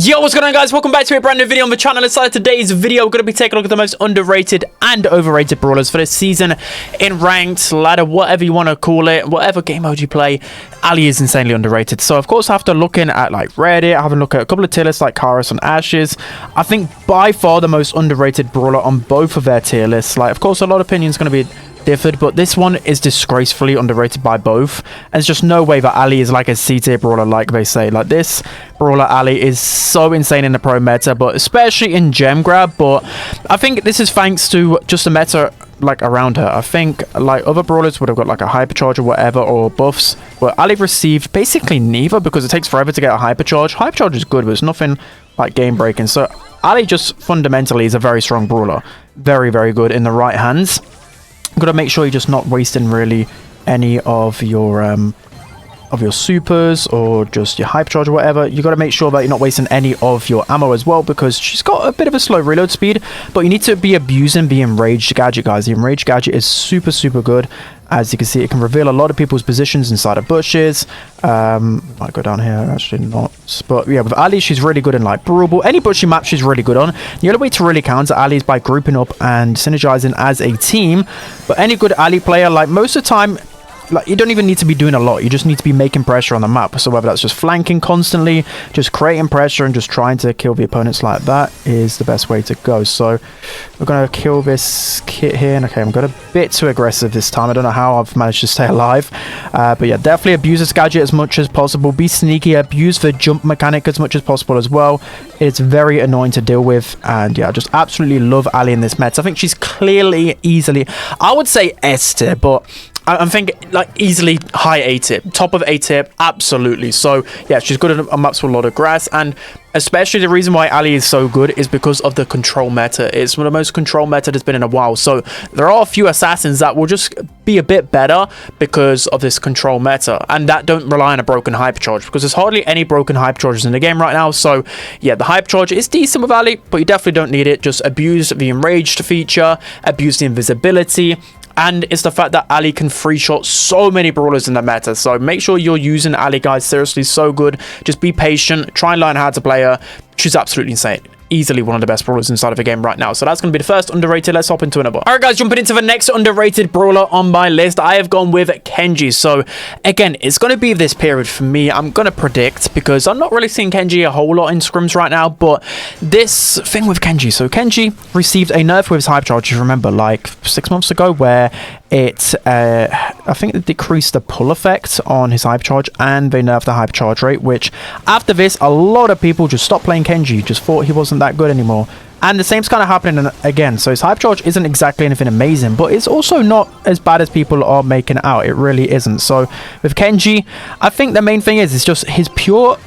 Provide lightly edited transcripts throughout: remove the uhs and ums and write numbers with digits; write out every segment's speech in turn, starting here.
Yo, what's going on, guys? Welcome back to a brand new video on the channel. Inside today's video, we're going to be taking a look at the most underrated and overrated brawlers for this season in ranked, ladder, whatever you want to call it, whatever game mode you play. Ali is insanely underrated. So, of course, after looking at like Reddit, having a look at a couple of tier lists like Karis and Ashes, I think by far the most underrated brawler on both of their tier lists. Like, of course, a lot of opinions going to be differed, but this one is disgracefully underrated by both, and there's just no way that Ali is like a C tier brawler like they say. Like, this brawler Ali is so insane in the pro meta, but especially in gem grab. But I think this is thanks to just the meta like around her. I think like other brawlers would have got like a hypercharge or whatever, or buffs, but Ali received basically neither because it takes forever to get a hypercharge. Hypercharge is good, but it's nothing like game breaking. So Ali just fundamentally is a very strong brawler, very good in the right hands. Gotta make sure you're just not wasting really any of your supers or just your hypercharge or whatever. You gotta make sure that you're not wasting any of your ammo as well, because she's got a bit of a slow reload speed, but you need to be abusing the enraged gadget, guys. The enraged gadget is super good. As you can see, it can reveal a lot of people's positions inside of bushes. Might go down here, actually not. But yeah, with Ali, she's really good in like Brawl. Any bushy map she's really good on. The only way to really counter Ali is by grouping up and synergizing as a team. But any good Ali player, like most of the time, like you don't even need to be doing a lot. You just need to be making pressure on the map. So whether that's just flanking constantly, just creating pressure and just trying to kill the opponents like that is the best way to go. So we're going to kill this kit here. And okay, I'm going a bit too aggressive this time. I don't know how I've managed to stay alive. But yeah, definitely abuse this gadget as much as possible. Be sneaky. Abuse the jump mechanic as much as possible as well. It's very annoying to deal with. And yeah, I just absolutely love Ali in this meta. I think she's clearly, easily, I would say S tier, but I'm thinking like easily high A tier, top of A tier, absolutely. So yeah, she's good on maps with a lot of grass, and especially the reason why Ali is so good is because of the control meta. It's one of the most control meta there's been in a while. So there are a few assassins that will just be a bit better because of this control meta, and that don't rely on a broken hypercharge, because there's hardly any broken hypercharges in the game right now. So yeah, the hypercharge is decent with Ali, but you definitely don't need it. Just abuse the enraged feature, abuse the invisibility. And it's the fact that Ali can free shot so many brawlers in the meta. So make sure you're using Ali, guys. Seriously, so good. Just be patient. Try and learn how to play her. She's absolutely insane. Easily one of the best brawlers inside of the game right now. So that's going to be the first underrated. Let's hop into another. All right, guys, jumping into the next underrated brawler on my list. I have gone with Kenji. So again, it's going to be this period for me. I'm going to predict, because I'm not really seeing Kenji a whole lot in scrims right now. But this thing with Kenji. So Kenji received a nerf with his hypercharge, if you remember, like 6 months ago, where it, I think it decreased the pull effect on his hypercharge, and they nerfed the hypercharge rate, which after this, a lot of people just stopped playing Kenji, just thought he wasn't that good anymore. And the same's kind of happening again. So his hypercharge isn't exactly anything amazing, but it's also not as bad as people are making it out. It really isn't. So with Kenji, I think the main thing is just his pure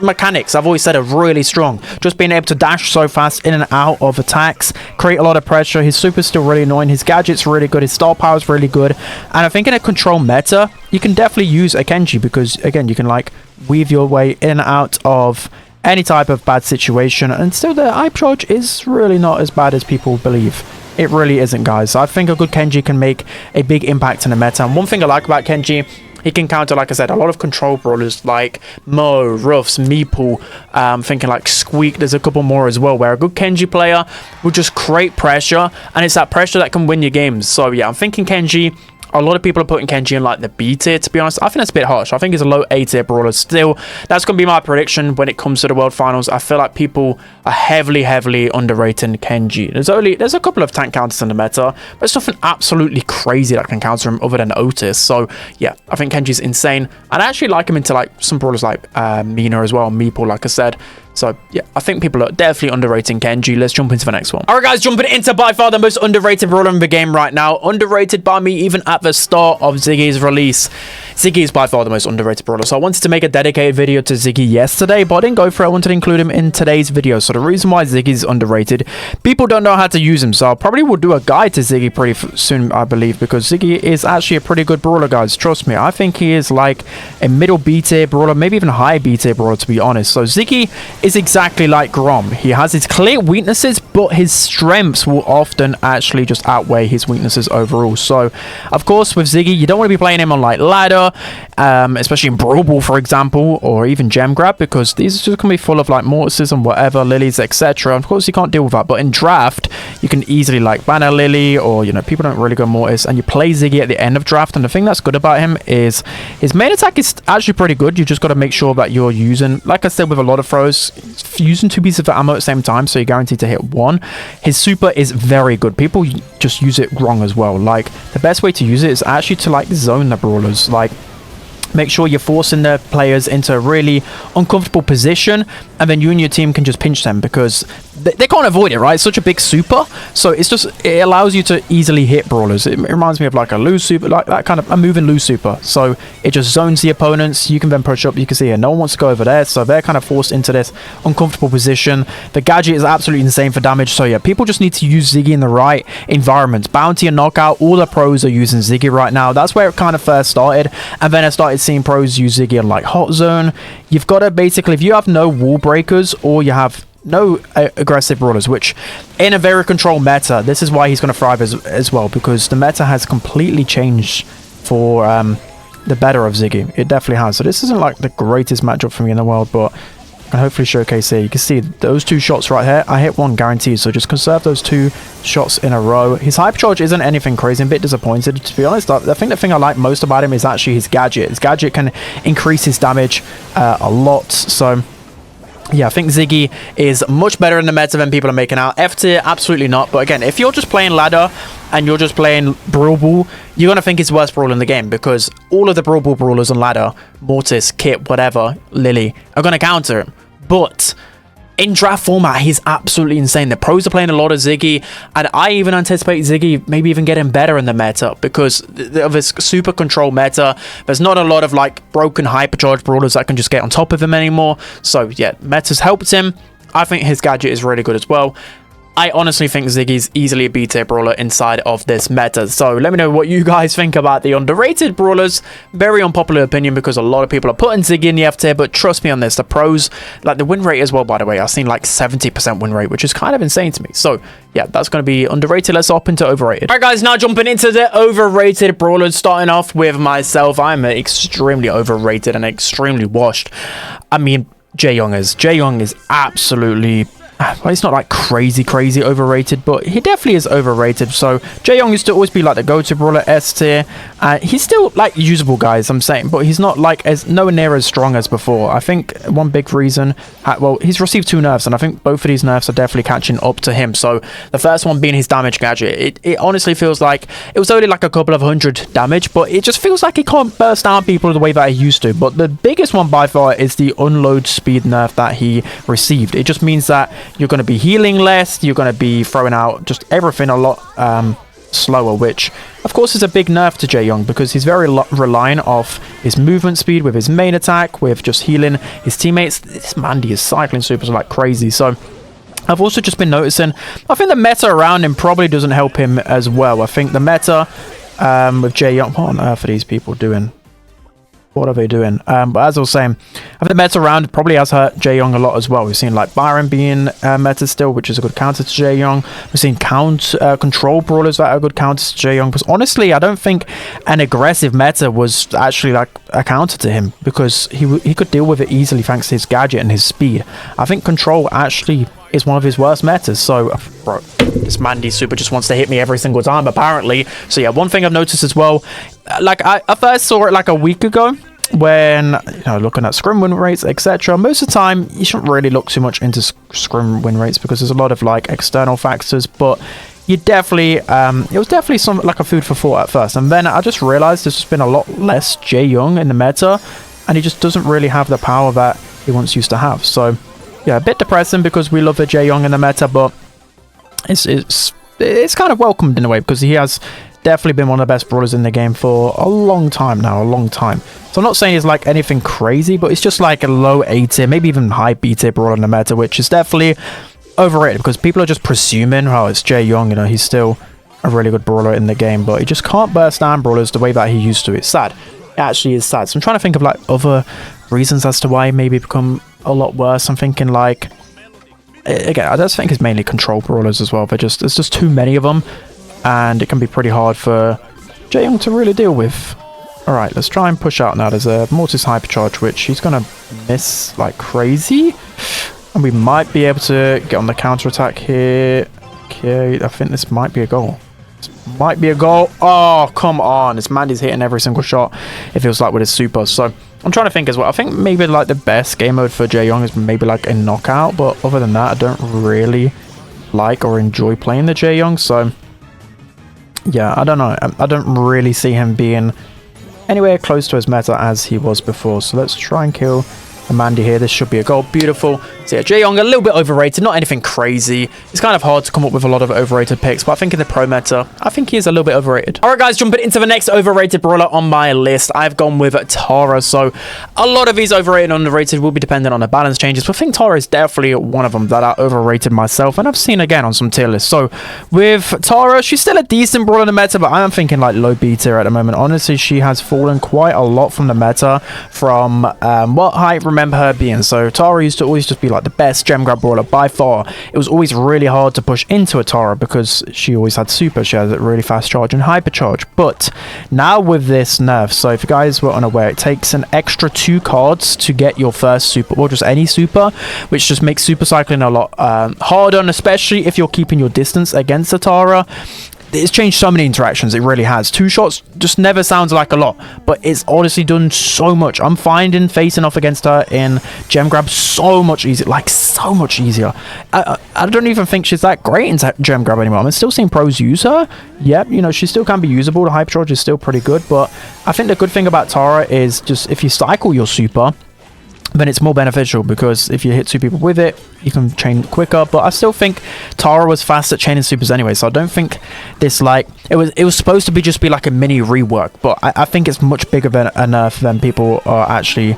mechanics, I've always said, are really strong. Just being able to dash so fast in and out of attacks, create a lot of pressure. His super's still really annoying. His gadget's really good. His star power is really good. And I think in a control meta, you can definitely use a Kenji, because again, you can like weave your way in and out of any type of bad situation, and still the hypercharge is really not as bad as people believe. It really isn't, guys. So I think a good Kenji can make a big impact in the meta. And one thing I like about Kenji, he can counter, like I said, a lot of control brawlers like Mo, Ruffs, Meeple, thinking like Squeak. There's a couple more as well, where a good Kenji player will just create pressure, and it's that pressure that can win your games. So yeah, I'm thinking Kenji. A lot of people are putting Kenji in like the B tier, to be honest. I think that's a bit harsh. I think he's a low A tier brawler. Still, that's going to be my prediction when it comes to the World Finals. I feel like people are heavily underrating Kenji. There's a couple of tank counters in the meta, but it's nothing absolutely crazy that can counter him other than Otis. So yeah, I think Kenji's insane. And I actually like him into like some brawlers like Mina as well, Meeple, like I said. So yeah, I think people are definitely underrating Kenji. Let's jump into the next one. All right, guys, jumping into by far the most underrated brawler in the game right now. Underrated by me even at the start of Ziggy's release. Ziggy is by far the most underrated brawler. So I wanted to make a dedicated video to Ziggy yesterday, but I didn't go for it. I wanted to include him in today's video. So the reason why Ziggy's underrated, people don't know how to use him. So I probably will do a guide to Ziggy pretty soon, I believe, because Ziggy is actually a pretty good brawler, guys. Trust me. I think he is like a middle B tier brawler, maybe even high B tier brawler, to be honest. So Ziggy is exactly like Grom. He has his clear weaknesses, but his strengths will often actually just outweigh his weaknesses overall. So, of course, with Ziggy, you don't want to be playing him on like ladder, especially in Brawl, for example, or even Gem Grab, because these are just going to be full of like mortises and whatever, lilies, etc. Of course, you can't deal with that. But in draft, you can easily like ban a lily, or people don't really go mortis, and you play Ziggy at the end of draft. And the thing that's good about him is his main attack is actually pretty good. You just got to make sure that you're using, like I said, with a lot of throws, using 2 pieces of ammo at the same time, so you're guaranteed to hit 1. His super is very good. People just use it wrong as well. Like, the best way to use it is actually to like zone the brawlers. Like, make sure you're forcing the players into a really uncomfortable position, and then you and your team can just pinch them, because they can't avoid it, right? It's such a big super, so it allows you to easily hit brawlers. It reminds me of like a loose super, like that kind of a moving loose super. So it just zones the opponents. You can then push up. You can see here, no one wants to go over there, so they're kind of forced into this uncomfortable position. The gadget is absolutely insane for damage. So yeah, people just need to use Ziggy in the right environments. Bounty and knockout, all the pros are using Ziggy right now. That's where it kind of first started, and then I started seeing pros use Ziggy in like hot zone. You've got to basically, if you have no wall breakers or you have no aggressive brawlers, which in a very controlled meta, this is why he's going to thrive as well, because the meta has completely changed for the better of Ziggy. It definitely has. So this isn't like the greatest matchup for me in the world, but I can hopefully showcase here. You can see those 2 shots right here. I hit 1 guaranteed, so just conserve those 2 shots in a row. His hypercharge isn't anything crazy. I'm a bit disappointed, to be honest. I think the thing I like most about him is actually his gadget. His gadget can increase his damage a lot, so yeah, I think Ziggy is much better in the meta than people are making out. F tier, absolutely not. But again, if you're just playing ladder and you're just playing Brawl, you're going to think it's the worst Brawl in the game, because all of the Brawl brawlers on ladder, Mortis, Kit, whatever, Lily, are going to counter him. But in draft format, he's absolutely insane. The pros are playing a lot of Ziggy, and I even anticipate Ziggy maybe even getting better in the meta, because of his super control meta. There's not a lot of like broken hypercharge brawlers that can just get on top of him anymore. So yeah, meta's helped him. I think his gadget is really good as well. I honestly think Ziggy's easily a B-tier brawler inside of this meta. So let me know what you guys think about the underrated brawlers. Very unpopular opinion, because a lot of people are putting Ziggy in the F tier, but trust me on this, the pros, like the win rate as well, by the way, I've seen like 70% win rate, which is kind of insane to me. So yeah, that's going to be underrated. Let's hop into overrated. All right, guys, now jumping into the overrated brawlers, starting off with myself. I'm extremely overrated and extremely washed. I mean, Jae-Young is absolutely... well, he's not like crazy overrated, but he definitely is overrated. So Jae-Young used to always be like the go-to brawler, S tier. He's still like usable, guys, I'm saying, but he's not like nowhere near as strong as before. I think one big reason, well, he's received 2 nerfs, and I think both of these nerfs are definitely catching up to him. So the first one being his damage gadget. It honestly feels like it was only like a couple of 100 damage, but it just feels like he can't burst down people the way that he used to. But the biggest one by far is the unload speed nerf that he received. It just means that you're going to be healing less, you're going to be throwing out just everything a lot slower, which of course is a big nerf to Jae-Young, because he's very reliant off his movement speed with his main attack, with just healing his teammates. This Mandy is cycling supers like crazy. So I've also just been noticing, I think the meta around him probably doesn't help him as well. I think the meta with Jae-Young, what on earth are these people doing? What are they doing? But as I was saying, I think the meta around probably has hurt Jae-Young a lot as well. We've seen like Byron being meta still, which is a good counter to Jae-Young. We've seen control brawlers that are good counters to Jae-Young. Because honestly, I don't think an aggressive meta was actually like a counter to him, because he could deal with it easily thanks to his gadget and his speed. I think control actually is one of his worst metas. So bro, this Mandy super just wants to hit me every single time apparently. So yeah, one thing I've noticed as well, like I first saw it like a week ago, when looking at scrim win rates, etc. Most of the time you shouldn't really look too much into scrim win rates, because there's a lot of like external factors, but you definitely it was definitely some like a food for thought at first, and then I just realized there's just been a lot less Jae-Young in the meta, and he just doesn't really have the power that he once used to have. So yeah, a bit depressing, because we love the Jae-Young in the meta, but it's kind of welcomed in a way, because he has definitely been one of the best brawlers in the game for a long time now, So I'm not saying he's like anything crazy, but it's just like a low A tier, maybe even high B tier brawler in the meta, which is definitely overrated, because people are just presuming, oh, it's Jae-Young, he's still a really good brawler in the game, but he just can't burst down brawlers the way that he used to. It's sad. It actually is sad. So I'm trying to think of like other reasons as to why he maybe become a lot worse. I'm thinking like, again, I just think it's mainly control brawlers as well. There's just too many of them, and it can be pretty hard for Jaeyoung to really deal with. Alright, let's try and push out now. There's a Mortis Hypercharge, which he's going to miss like crazy. And we might be able to get on the counter-attack here. Okay, I think this might be a goal. This might be a goal. Oh, come on. This Mandy's hitting every single shot, it feels like, with his super. So I'm trying to think as well. I think maybe like the best game mode for Jaeyoung is maybe like a knockout. But other than that, I don't really like or enjoy playing the Jaeyoung. So yeah, I don't know. I don't really see him being anywhere close to as meta as he was before. So let's try and kill the Mandy here. This should be a goal. Beautiful. So yeah, Jaeyoung a little bit overrated, not anything crazy. It's kind of hard to come up with a lot of overrated picks, but I think in the pro meta, I think he is a little bit overrated. All right, guys, jumping into the next overrated brawler on my list, I've gone with Tara. So a lot of these overrated and underrated will be dependent on the balance changes, but I think Tara is definitely one of them that I overrated myself, and I've seen again on some tier lists. So with Tara, she's still a decent brawler in the meta, but I am thinking like low B tier at the moment. Honestly, she has fallen quite a lot from the meta from what I remember her being. So Tara used to always just be like the best gem grab brawler by far. It was always really hard to push into a Tara because she always had super. She has a really fast charge and hyper charge. But now with this nerf, so if you guys were unaware, it takes an extra 2 cards to get your first super, or just any super, which just makes super cycling a lot harder, and especially if you're keeping your distance against a Tara. It's changed so many interactions, it really has. 2 shots just never sounds like a lot, but it's honestly done so much. I'm finding facing off against her in gem grab so much easier, like so much easier. I don't even think she's that great in gem grab anymore. I'm still seeing pros use her. Yep, you know, she still can be usable. The hyper charge is still pretty good, but I think the good thing about Tara is just if you cycle your super, then it's more beneficial, because if you hit 2 people with it, you can chain quicker. But I still think Tara was fast at chaining supers anyway, so I don't think this, like, it was supposed to be just be like a mini rework, but I think it's much bigger than a nerf than people are actually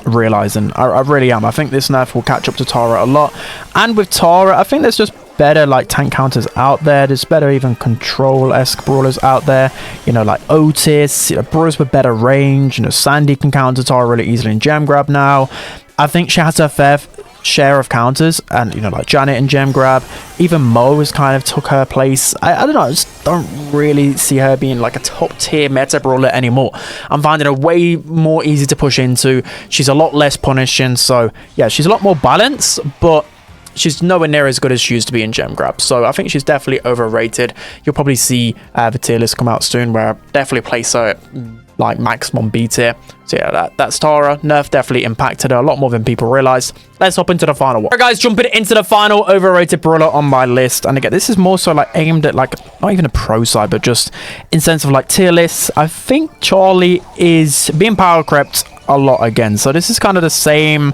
realizing. I really am. I think this nerf will catch up to Tara a lot, and with Tara, I think there's just better like tank counters out there. There's better even control-esque brawlers out there, you know, like Otis, you know, brawlers with better range. You know, Sandy can counter Tara really easily in gem grab now. I think she has her fair share of counters, and you know, like Janet in gem grab. Even Mo has kind of took her place. I don't know, I just don't really see her being like a top tier meta brawler anymore. I'm finding her way more easy to push into. She's a lot less punishing, so yeah, she's a lot more balanced, but she's nowhere near as good as she used to be in gem grab. So I think she's definitely overrated. You'll probably see the tier list come out soon, where I definitely place her at like maximum B tier. So yeah, that's Tara. Nerf definitely impacted her a lot more than people realize. Let's hop into the final one. Alright guys, jumping into the final overrated brawler on my list. And again, this is more so like aimed at like not even a pro side, but just in sense of like tier lists. I think Charlie is being power crept a lot again. So this is kind of the same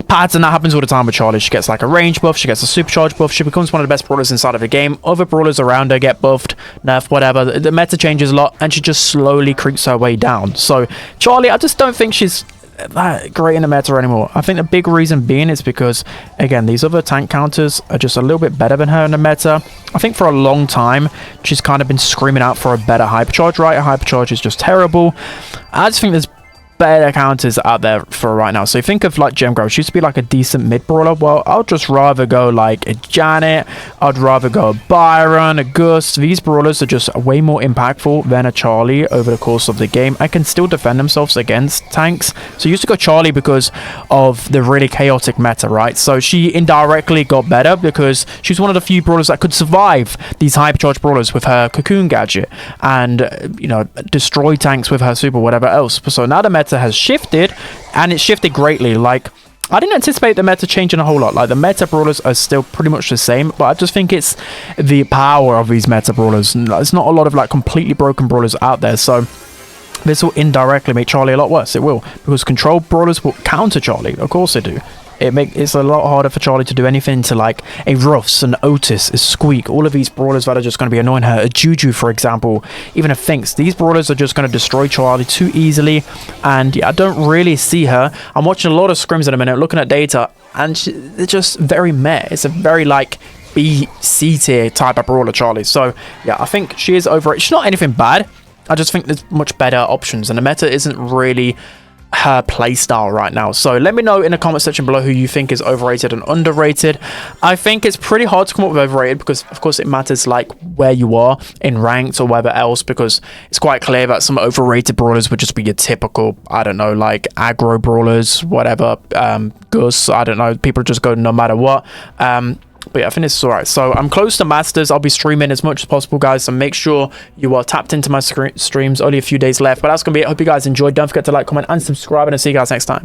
pattern that happens all the time with Charlie. She gets like a range buff, she gets a supercharge buff, she becomes one of the best brawlers inside of the game. Other brawlers around her get buffed, nerfed, whatever. The meta changes a lot, and she just slowly creeps her way down. So Charlie, I just don't think she's that great in the meta anymore. I think the big reason being is because, again, these other tank counters are just a little bit better than her in the meta. I think for a long time, she's kind of been screaming out for a better hypercharge, right? Her hypercharge is just terrible. I just think there's better counters out there for right now. So you think of like gem grab, she used to be like a decent mid brawler. Well, I'd just rather go like a Janet, I'd rather go a Byron, a Gus. These brawlers are just way more impactful than a Charlie over the course of the game, and can still defend themselves against tanks. So you used to go Charlie because of the really chaotic meta, right? So she indirectly got better because she's one of the few brawlers that could survive these hypercharge brawlers with her cocoon gadget, and you know, destroy tanks with her super, whatever else. So now the meta has shifted, and it's shifted greatly. Like, I didn't anticipate the meta changing a whole lot. Like, the meta brawlers are still pretty much the same, but I just think it's the power of these meta brawlers. It's not a lot of like completely broken brawlers out there, so this will indirectly make Charlie a lot worse. It will, because control brawlers will counter Charlie. Of course they do. It's a lot harder for Charlie to do anything to like a Ruffs, an Otis, a Squeak, all of these brawlers that are just going to be annoying her. A Juju, for example, even a Finks. These brawlers are just going to destroy Charlie too easily, and yeah, I don't really see her. I'm watching a lot of scrims in a minute, looking at data, and they're just very meh. It's a very like B, C tier type of brawler, Charlie. So yeah, I think she is overrated. She's not anything bad. I just think there's much better options, and the meta isn't really her playstyle right now. So let me know in the comment section below who you think is overrated and underrated. I think it's pretty hard to come up with overrated because of course it matters like where you are in ranked or whatever else, because it's quite clear that some overrated brawlers would just be your typical, I don't know, like aggro brawlers, whatever, Gus, I don't know, people just go no matter what. But yeah, I think this is alright. So I'm close to Masters. I'll be streaming as much as possible, guys. So make sure you are tapped into my streams. Only a few days left. But that's going to be it. I hope you guys enjoyed. Don't forget to like, comment, and subscribe. And I'll see you guys next time.